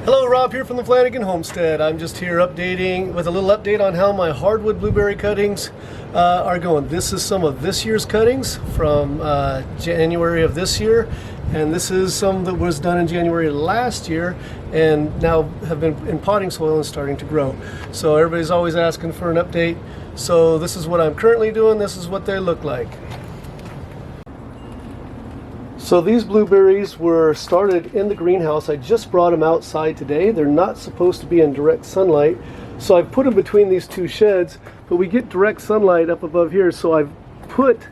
Hello, Rob here from the Flanagan Homestead. I'm just here updating with a little update on how my hardwood blueberry cuttings are going. This is some of this year's cuttings from January of this year, and this is some that was done in January last year and now have been in potting soil and starting to grow. So everybody's always asking for an update. So this is what I'm currently doing. This is what they look like. So these blueberries were started in the greenhouse. I just brought them outside today. They're not supposed to be in direct sunlight, so I've put them between these two sheds, but we get direct sunlight up above here, so I've put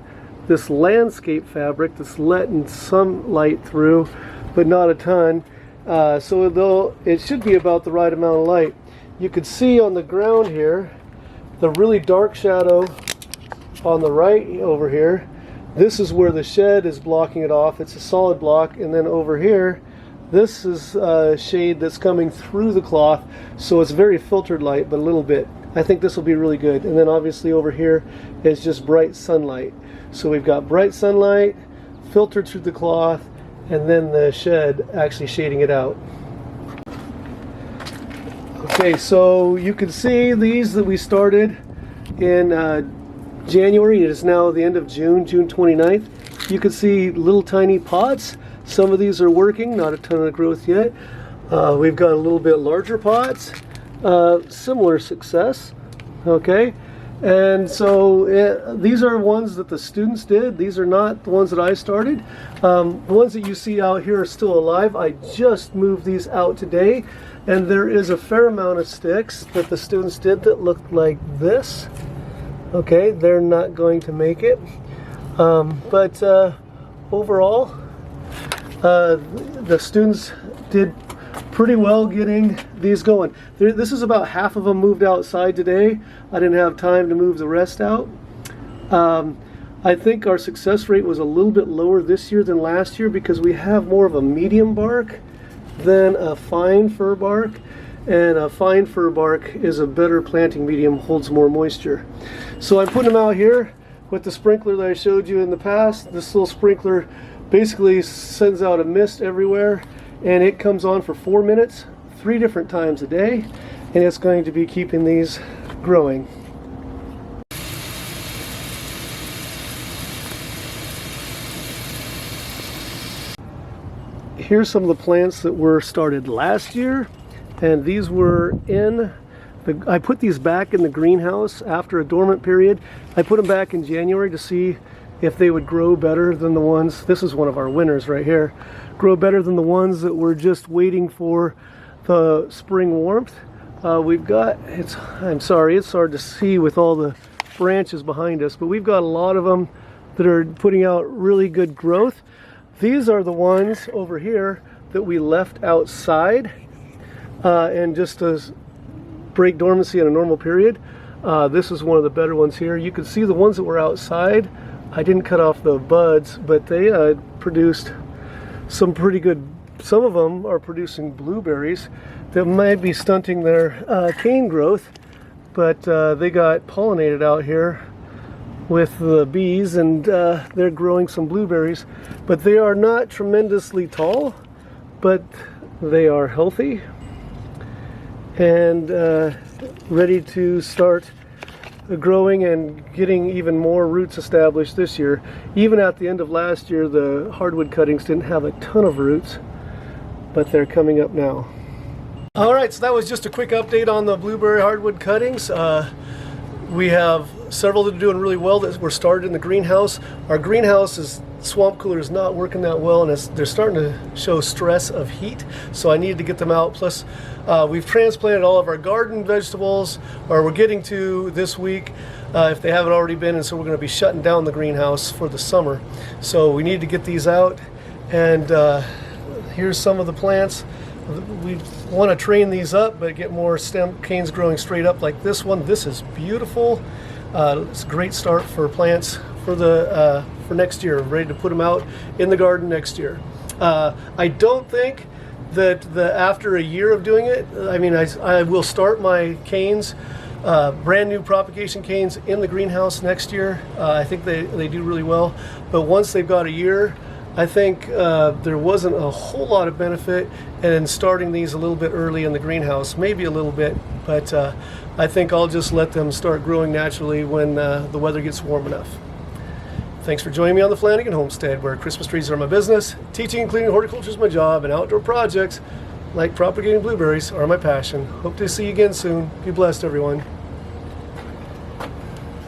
this landscape fabric that's letting some light through, but not a ton. So though it should be about the right amount of light. You could see on the ground here the really dark shadow on the right over here. This is where the shed is blocking it off. It's a solid block, and then over here this is shade that's coming through the cloth, so it's very filtered light, but a little bit. I think this will be really good. And then obviously over here is just bright sunlight. So we've got bright sunlight filtered through the cloth, and then the shed actually shading it out. Okay, so you can see these that we started in January. It is now the end of June 29th. You can see little tiny pots. Some of these are working, not a ton of growth yet. We've got a little bit larger pots, similar success. Okay, and so these are ones that the students did. These are not the ones that I started. The ones that you see out here are still alive. I just moved these out today, and there is a fair amount of sticks that the students did that look like this. Okay, they're not going to make it, but overall the students did pretty well getting these going. This is about half of them moved outside today. I didn't have time to move the rest out. I think our success rate was a little bit lower this year than last year because we have more of a medium bark than a fine fir bark. And a fine fir bark is a better planting medium, holds more moisture. So I'm putting them out here with the sprinkler that I showed you in the past. This little sprinkler basically sends out a mist everywhere, and it comes on for 4 minutes, 3 different times a day, and it's going to be keeping these growing. Here's some of the plants that were started last year. And these were I put these back in the greenhouse after a dormant period. I put them back in January to see if they would grow better than the ones, this is one of our winners right here, grow better than the ones that were just waiting for the spring warmth. I'm sorry, it's hard to see with all the branches behind us, but we've got a lot of them that are putting out really good growth. These are the ones over here that we left outside. And just to break dormancy in a normal period. This is one of the better ones here. You can see the ones that were outside. I didn't cut off the buds, but they produced some pretty good, some of them are producing blueberries that might be stunting their cane growth, but they got pollinated out here with the bees, and they're growing some blueberries, but they are not tremendously tall, but they are healthy and ready to start growing and getting even more roots established this year. Even at the end of last year, the hardwood cuttings didn't have a ton of roots, but they're coming up now. All right, so that was just a quick update on the blueberry hardwood cuttings. We have several that are doing really well that were started in the greenhouse. Our greenhouse swamp cooler is not working that well, and they're starting to show stress of heat, so I needed to get them out. Plus we've transplanted all of our garden vegetables, or we're getting to this week if they haven't already been, and so we're going to be shutting down the greenhouse for the summer. So we need to get these out, and here's some of the plants. We want to train these up but get more stem canes growing straight up like this one. This is beautiful. It's a great start for plants for next year, ready to put them out in the garden next year. I don't think that after a year of doing it, I mean, I will start my canes, brand new propagation canes, in the greenhouse next year. I think they do really well, but once they've got a year, I think there wasn't a whole lot of benefit in starting these a little bit early in the greenhouse, maybe a little bit, but I think I'll just let them start growing naturally when the weather gets warm enough. Thanks for joining me on the Flanagan Homestead, where Christmas trees are my business, teaching and cleaning horticulture is my job, and outdoor projects like propagating blueberries are my passion. Hope to see you again soon. Be blessed, everyone.